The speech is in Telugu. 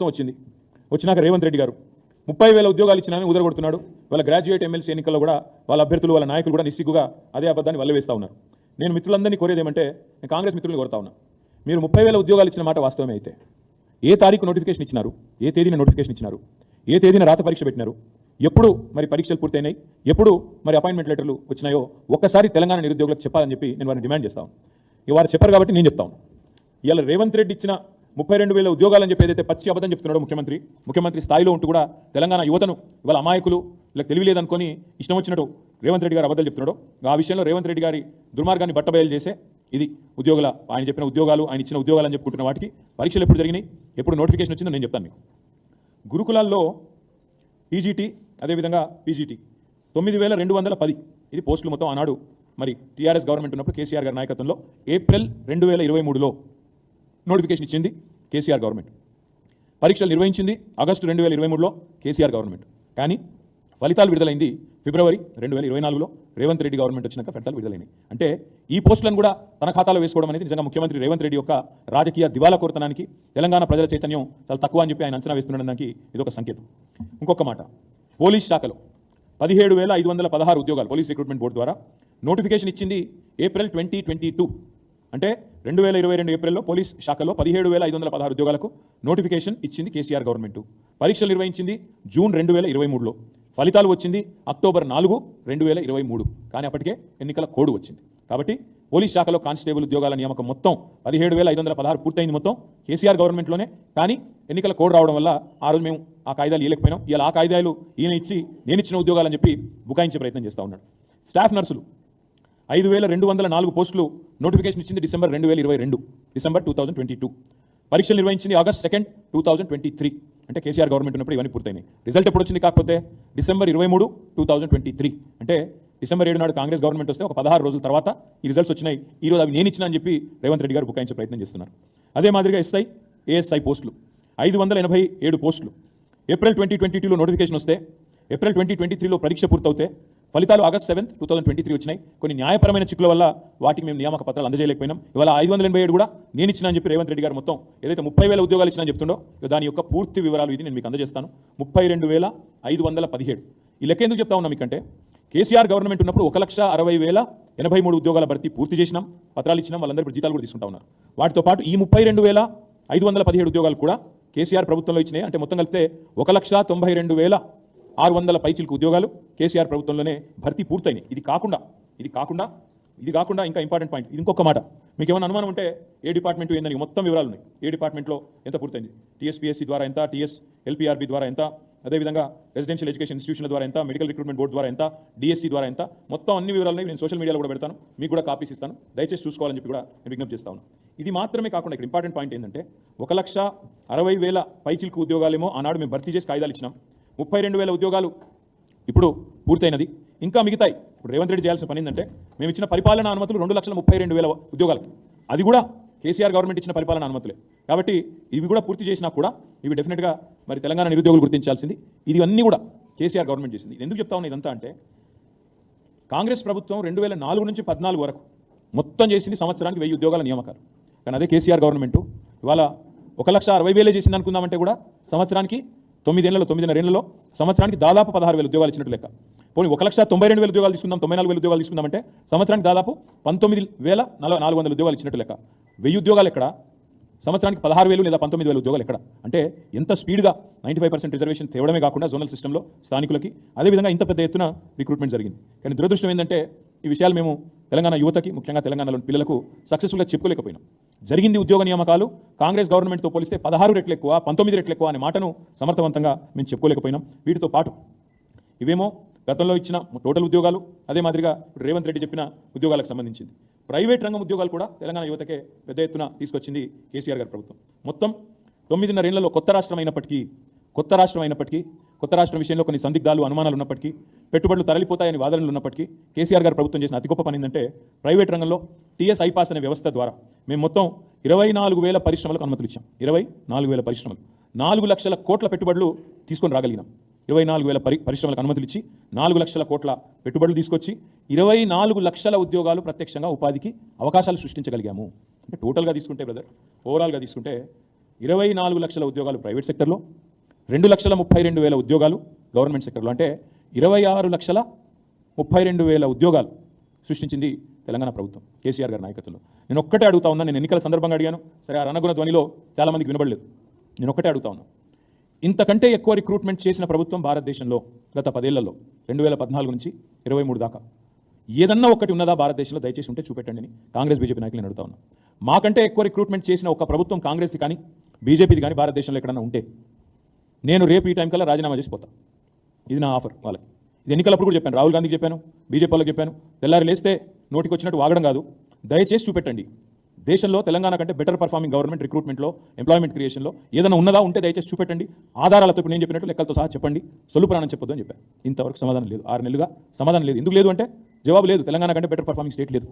వచ్చింది. వచ్చినాక రేవంత్ రెడ్డి గారు 30,000 ఉద్యోగాలు ఇచ్చినారని ఉదరగొడుతున్నాడు. వాళ్ళ గ్రాడ్యుయేట్ ఎమ్మెల్సీ ఎన్నికల్లో కూడా వాళ్ళ అభ్యర్థులు వాళ్ళ నాయకులు కూడా నిస్సిగ్గుగా అదే అబద్ధాన్ని వల్లవేస్తూ ఉన్నారు. నేను మిత్రులందరినీ కోరేది ఏమంటే, నేను కాంగ్రెస్ మిత్రులను కోరుతా ఉన్నా, మీరు 30,000 ఉద్యోగాలు ఇచ్చిన మాట వాస్తవమే అయితే ఏ తారీఖు నోటిఫికేషన్ ఇచ్చినారు, ఏ తేదీన నోటిఫికేషన్ ఇచ్చినారు, ఏ తేదీన రాత పరీక్ష పెట్టినారు, ఎప్పుడు మరి పరీక్షలు పూర్తయినాయి, ఎప్పుడు మరి అపాయింట్మెంట్ లెటర్లు వచ్చినాయో ఒక్కసారి తెలంగాణ నిరుద్యోగులకు చెప్పాలని చెప్పి నేను వారిని డిమాండ్ చేస్తాను. వారు చెప్పారు కాబట్టి నేను చెప్తాను. ఇవాళ రేవంత్ రెడ్డి ఇచ్చిన 32,000 ఉద్యోగాలని చెప్పి ఏదైతే పచ్చి అబద్ధం చెప్తున్నాడో ముఖ్యమంత్రి స్థాయిలో ఉంటూ కూడా తెలంగాణ యువతను ఇవాళ అమాయకులు ఇలా తెలియలేదనుకొని ఇష్టం వచ్చినట్టు రేవంత్ రెడ్డి గారు అబద్ధాలు చెప్తున్నాడు. ఆ విషయంలో రేవంత్ రెడ్డి గారి దుర్మార్గాన్ని బట్టబయలు చేసే ఇది ఆయన చెప్పిన ఉద్యోగాలు, ఆయన ఇచ్చిన ఉద్యోగాలు అని చెప్పుకుంటున్న వాటికి పరీక్షలు ఎప్పుడు జరిగినాయి, ఎప్పుడు నోటిఫికేషన్ వచ్చిందో నేను చెప్తాను మీకు. గురుకులాల్లో పీజీటీ అదేవిధంగా పీజీటీ 9,210 ఇది పోస్టులు మొత్తం. ఆనాడు మరి టీఆర్ఎస్ గవర్నమెంట్ ఉన్నప్పుడు కేసీఆర్ గారి నాయకత్వంలో ఏప్రిల్ 2023లో నోటిఫికేషన్ ఇచ్చింది కేసీఆర్ గవర్నమెంట్. పరీక్షలు నిర్వహించింది ఆగస్టు 2023లో కేసీఆర్ గవర్నమెంట్. కానీ ఫలితాలు విడుదలైంది ఫిబ్రవరి 2024లో రేవంత్ రెడ్డి గవర్నమెంట్ వచ్చినాక ఫలితాలు విడుదలైనాయి. అంటే ఈ పోస్టులను కూడా తన ఖాతాలో వేసుకోవడం అనేది నిజంగా ముఖ్యమంత్రి రేవంత్ రెడ్డి యొక్క రాజకీయ దివాలా కోరతనానికి, తెలంగాణ ప్రజల చైతన్యం చాలా తక్కువ అని చెప్పి ఆయన అంచనా వేస్తుండడానికి ఇది ఒక సంకేతం. ఇంకొక మాట, పోలీస్ శాఖలో 17,516 ఉద్యోగాలు పోలీస్ రిక్రూట్మెంట్ బోర్డు ద్వారా నోటిఫికేషన్ ఇచ్చింది ఏప్రిల్ 2022. అంటే 2022 ఏప్రిల్లో పోలీస్ శాఖలో 17,516 ఉద్యోగాలకు నోటిఫికేషన్ ఇచ్చింది కేసీఆర్ గవర్నమెంట్. పరీక్షలు నిర్వహించింది జూన్ 2023లో. ఫలితాలు వచ్చింది అక్టోబర్ 4, 2023. కానీ అప్పటికే ఎన్నికల కోడ్ వచ్చింది. కాబట్టి పోలీస్ శాఖలో కానిస్టేబుల్ ఉద్యోగాల నియామకం మొత్తం 17,516 పూర్తయింది మొత్తం కేసీఆర్ గవర్నమెంట్లోనే. కానీ ఎన్నికల కోడ్ రావడం వల్ల ఆ రోజు మేము ఆ కాయిదాలు ఇవ్వలేకపోయినాం. ఇలా ఆ కాయిదాలు ఈయన ఇచ్చి నేను ఇచ్చిన ఉద్యోగాలని చెప్పి బుకాయించే ప్రయత్నం చేస్తూ ఉన్నాడు. స్టాఫ్ నర్సులు 5,204 పోస్టులు నోటిఫికేషన్ ఇచ్చింది డిసెంబర్ 2022. పరీక్షలు నిర్వహించింది ఆగస్ట్ 2, 2023. అంటే కేసీఆర్ గవర్నమెంట్ ఉన్నప్పుడు ఇవన్నీ పూర్తయినాయి. రిజల్ట్ ఎప్పుడు వచ్చింది కాకపోతే డిసెంబర్ 23, 2023. అంటే డిసెంబర్ 7 నాడు కాంగ్రెస్ గవర్నమెంట్ వస్తే ఒక 16 రోజుల తర్వాత ఈ రిజల్ట్స్ వచ్చినాయి. ఈరోజు అవి నేను ఇచ్చిన అని చెప్పి రేవంత్ రెడ్డి గారు బుకాయించే ప్రయత్నం చేస్తున్నారు. అదే మాదిరిగా ఎస్ఐ, ఏఎస్ఐ పోస్టులు 587 పోస్టులు ఏప్రిల్ 2022లో నోటిఫికేషన్ వస్తే ఏప్రిల్ 2023లో పరీక్ష పూర్తవుతే ఫలితాలు ఆగస్ట్ 7, 2023 వచ్చినాయి. కొన్ని న్యాయపరమైన చిక్కుల వల్ల వాటికి మేము నియామక పత్రాలు అందజేయలేకపోయినాం. ఇవాళ 587 కూడా నేను ఇచ్చిన అని చెప్పి రేవంత్ రెడ్డి గారు మొత్తం ఏదైతే 30,000 ఉద్యోగాలు ఇచ్చినా చెప్తుండో దాని యొక్క పూర్తి వివరాలు ఇది నేను మీకు అందజేస్తాను. 32,517. ఈ లెక్క ఎందుకు చెప్తా ఉన్నా మీకంటే, కేసీఆర్ గవర్నమెంట్ ఉన్నప్పుడు 1,60,083 ఉద్యోగాల భర్తీ పూర్తి చేసినాం, పత్రాలు ఇచ్చినాం, వాళ్ళందరూ ఇప్పుడు జీతాలు కూడా తీసుకుంటా ఉన్నారు. వాటితో పాటు ఈ 32,517 ఉద్యోగాలు కూడా కేసీఆర్ ప్రభుత్వంలో ఇచ్చినాయి. అంటే మొత్తం కలిపితే 1,92,600 పైచిలకు ఉద్యోగాలు కేసీఆర్ ప్రభుత్వంలోనే భర్తీ పూర్తయినాయి. ఇది కాకుండా ఇంకా ఇంపార్టెంట్ పాయింట్, ఇంకొక మాట, మీకు ఏమైనా అనుమానం ఉంటే ఏ డిపార్ట్మెంట్ ఏందని మొత్తం వివరాలు ఉన్నాయి. ఏ డిపార్ట్మెంట్లో ఎంత పూర్తయింది, టీఎస్పీఎస్సీ ద్వారా ఎంత, టీఎస్ఎల్పీఆర్బీ ద్వారా ఎంత, అదేవిధంగా రెసిడెన్షియల్ ఎడ్యుకేషన్ ఇన్స్టిట్యూషన్ల ద్వారా ఎంత, మెడికల్ రిక్రూట్మెంట్ బోర్డు ద్వారా ఎంత, డిఎస్సీ ద్వారా ఎంత, మొత్తం అన్ని వివరాలు నేను సోషల్ మీడియాలో కూడా పెడతాను, మీకు కూడా కాపీస్ ఇస్తాను, దయచేసి చూసుకోవాలని చెప్పి కూడా నేను విజ్ఞప్తి చేస్తాను. ఇది మాత్రమే కాకుండా ఇక్కడ ఇంపార్టెంట్ పాయింట్ ఏంటంటే, 1,60,000 పైచిలకు ఉద్యోగాలేమో ఆనాడు మేము భర్తీ చేసి కాయిదాలు ఇచ్చినాం. 32,000 ఉద్యోగాలు ఇప్పుడు పూర్తయినది, ఇంకా మిగతాయి. ఇప్పుడు రేవంత్ రెడ్డి చేయాల్సిన పని ఏంటంటే, మేము ఇచ్చిన పరిపాలనా అనుమతులు 2,32,000 ఉద్యోగాలకి, అది కూడా కేసీఆర్ గవర్నమెంట్ ఇచ్చిన పరిపాలనా అనుమతులే. కాబట్టి ఇవి కూడా పూర్తి చేసినా కూడా ఇవి డెఫినెట్గా మరి తెలంగాణ నిరుద్యోగులు గుర్తించాల్సింది. ఇది అన్నీ కూడా కేసీఆర్ గవర్నమెంట్ చేసింది. ఎందుకు చెప్తా ఉన్నా ఇదంతా అంటే, కాంగ్రెస్ ప్రభుత్వం 2004 నుంచి 2014 వరకు మొత్తం చేసింది సంవత్సరానికి 1000 ఉద్యోగాల నియామకాలు. కానీ అదే కేసీఆర్ గవర్నమెంట్ ఇవాళ 1,60,000 చేసింది అనుకుందామంటే కూడా సంవత్సరానికి 9.5 సంవత్సరానికి దాదాపు 16,000 ఉద్యోగాలు ఇచ్చినట్టు లెక్క. పోనీ 1,92,000 ఉద్యోగాలు తీసుకుందాం, 94,000 ఉద్యోగాలు తీసుకుందామంటే సంవత్సరానికి దాదాపు 19,400 ఉద్యోగాలు ఇచ్చినట్టు లెక్క. 1000 ఉద్యోగాలు ఎక్కడ, సంవత్సరానికి 16,000 లేదా 19,000 ఉద్యోగాలు ఎక్కడ? అంటే ఎంత స్పీడ్గా 95% రిజర్వేషన్ తేవడమే కాకుండా జోనల్ సిస్టంలో స్థానికులకి అదేవిధంగా ఇంత పెద్ద ఎత్తున రిక్రూట్మెంట్ జరిగింది. కానీ దురదృష్టం ఏంటంటే, ఈ విషయాలు మేము తెలంగాణ యువతకి, ముఖ్యంగా తెలంగాణలోని పిల్లలకు సక్సెస్ఫుల్గా చెప్పుకోలేకపోయినాం. జరిగింది ఉద్యోగ నియామకాలు కాంగ్రెస్ గవర్నమెంట్తో పోలిస్తే 16 రెట్లు ఎక్కువ, 19 రెట్లు ఎక్కువ అనే మాటను సమర్థవంతంగా మేము చెప్పుకోలేకపోయినాం. వీటితో పాటు ఇవేమో గతంలో ఇచ్చిన టోటల్ ఉద్యోగాలు, అదే మాదిరిగా రేవంత్ రెడ్డి చెప్పిన ఉద్యోగాలకు సంబంధించింది. ప్రైవేట్ రంగం ఉద్యోగాలు కూడా తెలంగాణ యువతకే పెద్ద ఎత్తున తీసుకొచ్చింది కేసీఆర్ గారి ప్రభుత్వం. మొత్తం 9.5 ఏళ్లలో కొత్త రాష్ట్రం అయినప్పటికీ, కొత్త రాష్ట్రం విషయంలో కొన్ని సందిగ్ధాలు, అనుమానాలు ఉన్నప్పటికీ, పెట్టుబడులు తరలిపోతాయని వాదనలు ఉన్నప్పటికీ, కేసీఆర్ గారు ప్రభుత్వం చేసిన అతి గొప్ప పని ఏంటంటే, ప్రైవేట్ రంగంలో టీఎస్ ఐపాస్ అనే వ్యవస్థ ద్వారా మేము మొత్తం 24,000 పరిశ్రమలకు అనుమతులు ఇచ్చాం. 24,000 పరిశ్రమలు, 4 లక్షల కోట్ల పెట్టుబడులు తీసుకొని రాగలిగినాం. 24,000 పరిశ్రమలకు అనుమతులు ఇచ్చి 4 లక్షల కోట్ల పెట్టుబడులు తీసుకొచ్చి 24 లక్షల ఉద్యోగాలు ప్రత్యక్షంగా ఉపాధికి అవకాశాలు సృష్టించగలిగాము. అంటే టోటల్గా తీసుకుంటే బ్రదర్, ఓవరాల్గా తీసుకుంటే 24 లక్షల ఉద్యోగాలు ప్రైవేట్ సెక్టర్లో, 2,32,000 ఉద్యోగాలు గవర్నమెంట్ సెక్టర్లో, అంటే 26,32,000 ఉద్యోగాలు సృష్టించింది తెలంగాణ ప్రభుత్వం కేసీఆర్ గారి నాయకత్వంలో. నేను ఒక్కటే అడుగుతా ఉన్నా, నేను ఎన్నికల సందర్భంగా అడిగాను, సరే ఆ రణగుణ ధ్వనిలో చాలామందికి వినబడలేదు. నేను ఒక్కటే అడుగుతా ఉన్నా, ఇంతకంటే ఎక్కువ రిక్రూట్మెంట్ చేసిన ప్రభుత్వం భారతదేశంలో గత 10 ఏళ్లలో 2014 నుంచి 23 దాకా ఏదన్నా ఒకటి ఉన్నదా భారతదేశంలో? దయచేసి ఉంటే చూపెట్టండి అని కాంగ్రెస్ బీజేపీ నాయకులు నేను అడుగుతా ఉన్నా. మాకంటే ఎక్కువ రిక్రూట్మెంట్ చేసిన ఒక ప్రభుత్వం కాంగ్రెస్ది కానీ బీజేపీది కానీ భారతదేశంలో ఎక్కడన్నా ఉంటే నేను రేపు ఈ టైం కల్లా రాజీనామా చేసిపోతా. ఇది నా ఆఫర్ వాళ్ళకి. ఇది ఎన్నికలప్పుడు కూడా చెప్పాను, రాహుల్ గాంధీకి చెప్పాను, బీజేపీ వాళ్ళకి చెప్పాను. తెల్లారి లేస్తే నోటికి వచ్చినట్టు వాగడం కాదు, దయచేసి చూపెట్టండి. దేశంలో తెలంగాణ కంటే బెటర్ పర్ఫార్మింగ్ గవర్నమెంట్ రిక్రూట్మెంట్లో, ఎంప్లాయ్మెంట్ క్రియేషన్లో ఏదైనా ఉన్నదా ఉంటే దయచేసి చూపెట్టండి. ఆధారాలతో ఇప్పుడు నేను చెప్పినట్టు లెక్కలతో సహా చెప్పండి. సొల్లు ప్రాణం చెప్పొద్దు అని చెప్పాను. ఇంతవరకు సమాధానం లేదు. 6 నెలలుగా సమాధానం లేదు. ఎందుకు లేదు అంటే జవాబు లేదు. తెలంగాణ కంటే బెటర్ పర్ఫార్మింగ్ స్టేట్ లేదు.